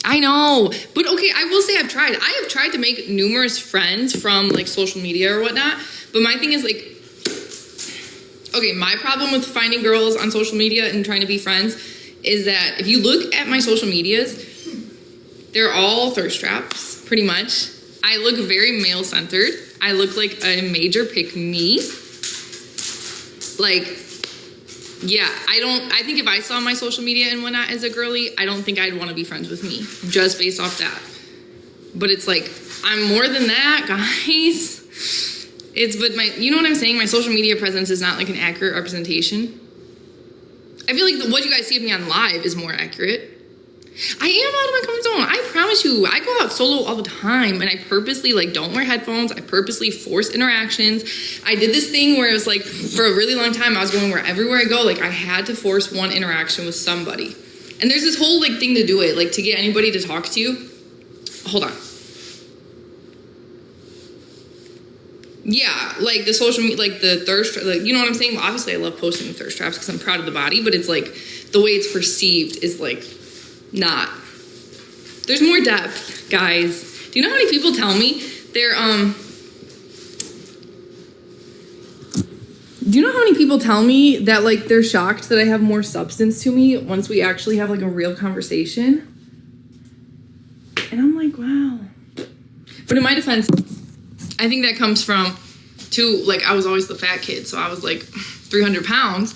I know, but okay, I will say I have tried to make numerous friends from like social media or whatnot, but my thing is like, okay, my problem with finding girls on social media and trying to be friends is that if you look at my social medias, they're all thirst traps, pretty much. I look very male-centered. I look like a major pick-me. Like, yeah, I think if I saw my social media and whatnot as a girly, I don't think I'd want to be friends with me, just based off that. But it's like, I'm more than that, guys. But you know what I'm saying? My social media presence is not like an accurate representation. I feel like what you guys see of me on live is more accurate. I am out of my comfort zone. I promise you. I go out solo all the time, and I purposely like don't wear headphones. I purposely force interactions. I did this thing where it was like for a really long time I was going everywhere I go, like I had to force one interaction with somebody. And there's this whole like thing to do it, like to get anybody to talk to you. Hold on. Yeah, like the social media, like the thirst, like you know what I'm saying? Well, obviously, I love posting the thirst traps because I'm proud of the body, but it's like the way it's perceived is like not. There's more depth, guys. Do you know how many people tell me they're Do you know how many people tell me that like they're shocked that I have more substance to me once we actually have like a real conversation? And I'm like, wow. But in my defense, I think that comes from like I was always the fat kid, so I was like 300 pounds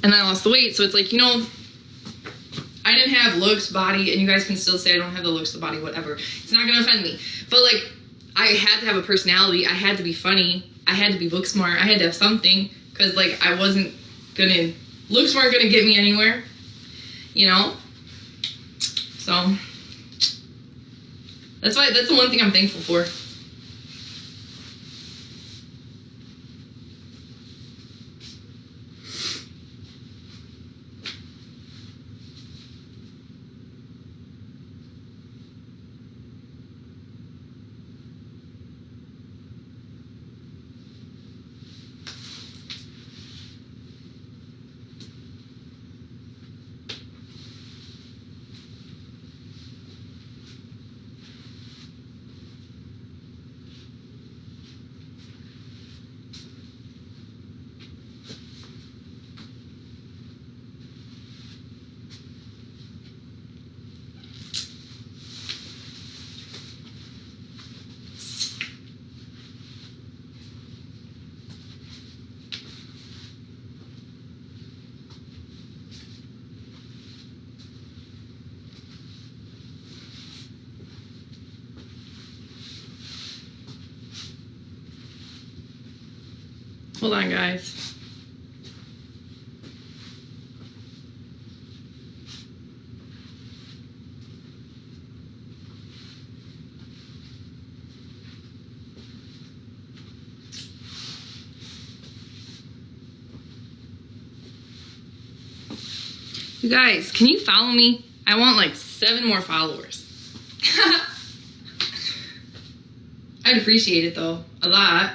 and then I lost the weight. So it's like, you know, I didn't have looks, body, and you guys can still say I don't have the looks, the body, whatever. It's not gonna offend me. But like, I had to have a personality. I had to be funny. I had to be book smart. I had to have something because like I wasn't gonna, looks weren't gonna get me anywhere, you know? So that's the one thing I'm thankful for. Hold on, guys. You guys, can you follow me? I want like 7 more followers. I'd appreciate it though, a lot.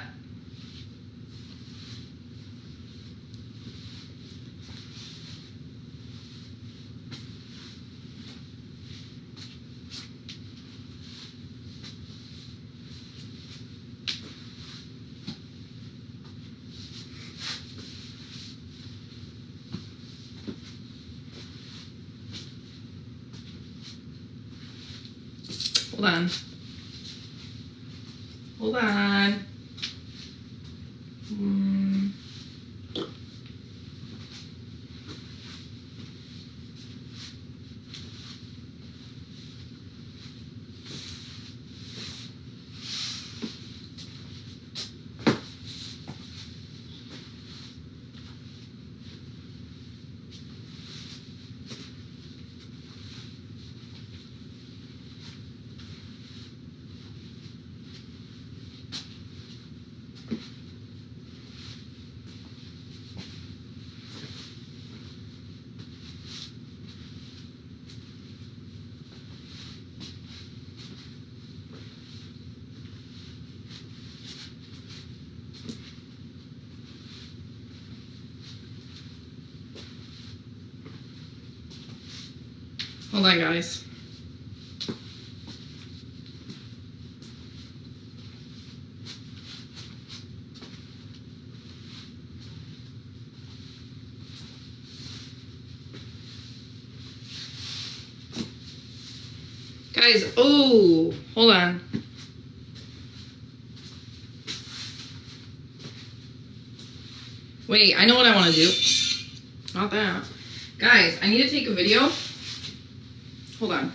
Hold on. Hold on. Hold on, guys. Guys, oh, hold on. Wait, I know what I want to do. Not that. Guys, I need to take a video. Hold on.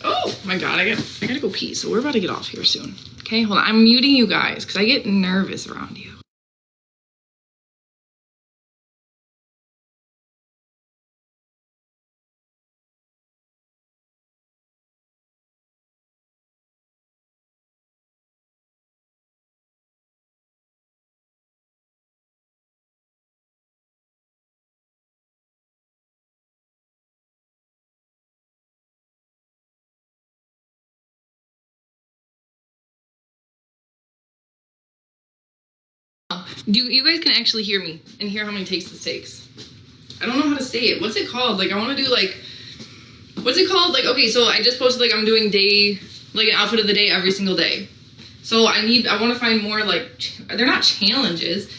Oh my god, I gotta go pee, so we're about to get off here soon. Okay, hold on. I'm muting you guys because I get nervous around you. You guys can actually hear me and hear how many takes this takes. I don't know how to say it. What's it called? Like, I want to do like, what's it called? Like, okay, so I just posted like I'm doing like an outfit of the day every single day. So I want to find more like, they're not challenges,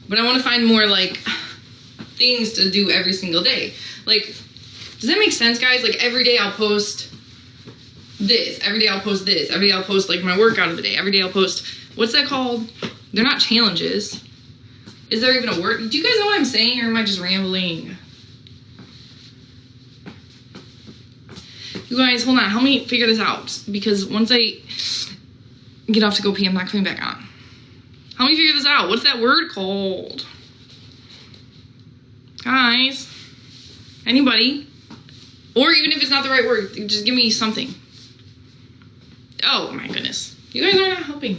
but I want to find more like things to do every single day. Like, does that make sense, guys? Like every day I'll post this. Every day I'll post this. Every day I'll post like my workout of the day. Every day I'll post, what's that called? They're not challenges. Is there even a word? Do you guys know what I'm saying, or am I just rambling? You guys, hold on. Help me figure this out. Because once I get off to go pee, I'm not coming back on. Help me figure this out. What's that word called? Guys? Anybody? Or even if it's not the right word, just give me something. Oh my goodness. You guys are not helping.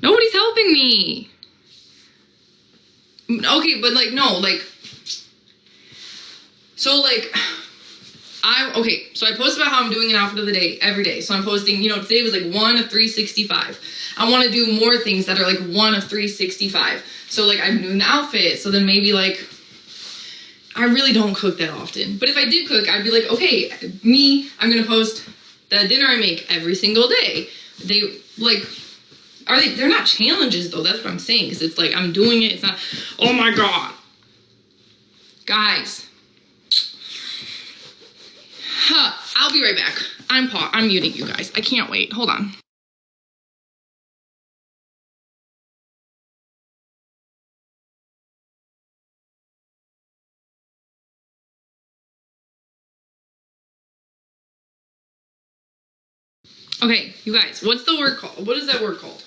Nobody's helping me. Okay, but like, no, like, so like, so I post about how I'm doing an outfit of the day every day. So I'm posting, you know, today was like 1 of 365. I want to do more things that are like 1 of 365. So like, I'm doing the outfit. So then maybe like, I really don't cook that often. But if I did cook, I'd be like, okay, I'm going to post the dinner I make every single day. They like, they're not challenges though. That's what I'm saying. Because it's like, I'm doing it. It's not, oh my God. Guys. I'll be right back. I'm muting you guys. I can't wait. Hold on. Okay, you guys, what's the word called? What is that word called?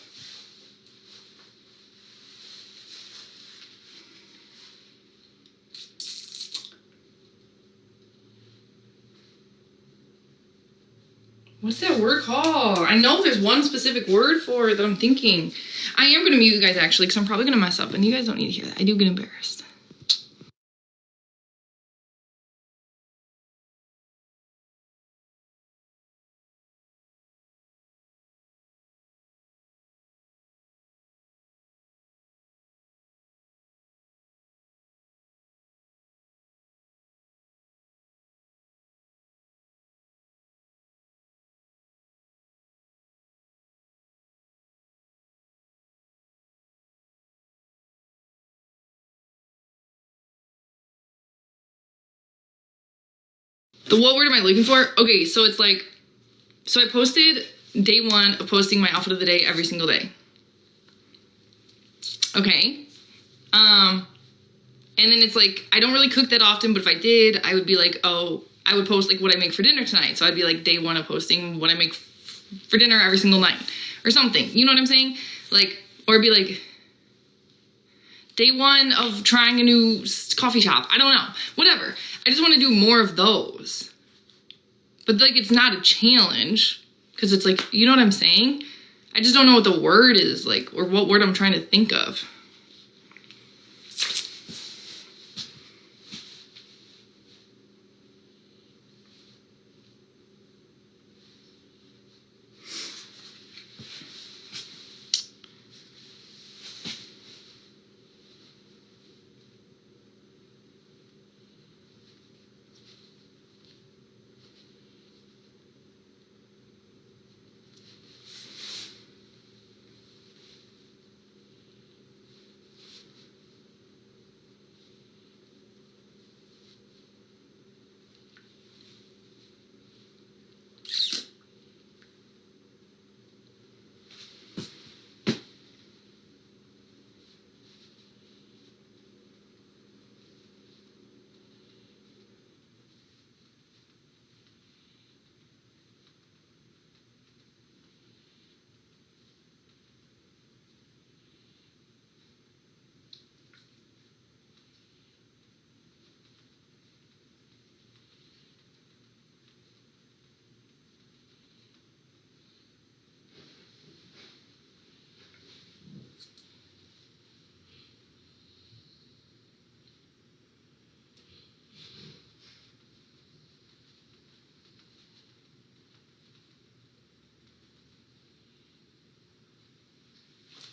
What's that word called? I know there's one specific word for it that I'm thinking. I am going to mute you guys actually because I'm probably going to mess up and you guys don't need to hear that. I do get embarrassed. What word am I looking for? Okay, so it's like, so I posted day 1 of posting my outfit of the day every single day. Okay. And then it's like, I don't really cook that often, but if I did, I would be like, oh, I would post like what I make for dinner tonight. So I'd be like day 1 of posting what I make for dinner every single night or something. You know what I'm saying? Like, or be like day 1 of trying a new coffee shop. I don't know. Whatever. I just want to do more of those. But like, it's not a challenge because it's like, you know what I'm saying? I just don't know what the word is like, or what word I'm trying to think of.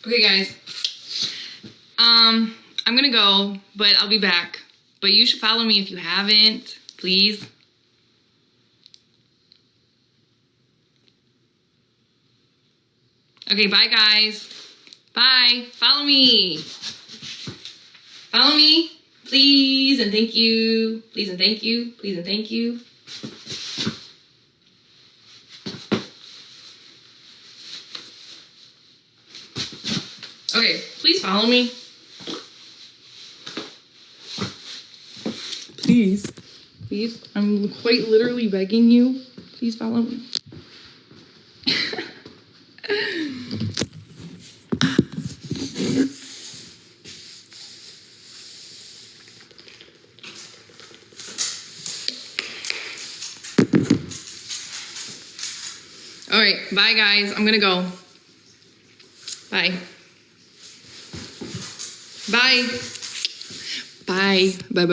Okay, guys. I'm gonna go, but I'll be back. But you should follow me if you haven't, please. Okay, bye, guys. Bye. Follow me. Follow me, please, and thank you. Please and thank you. Please and thank you. Okay, please follow me. Please. Please. I'm quite literally begging you. Please follow me. All right, bye guys. I'm gonna go. Bye. Bye. Bye. Bye. Bye.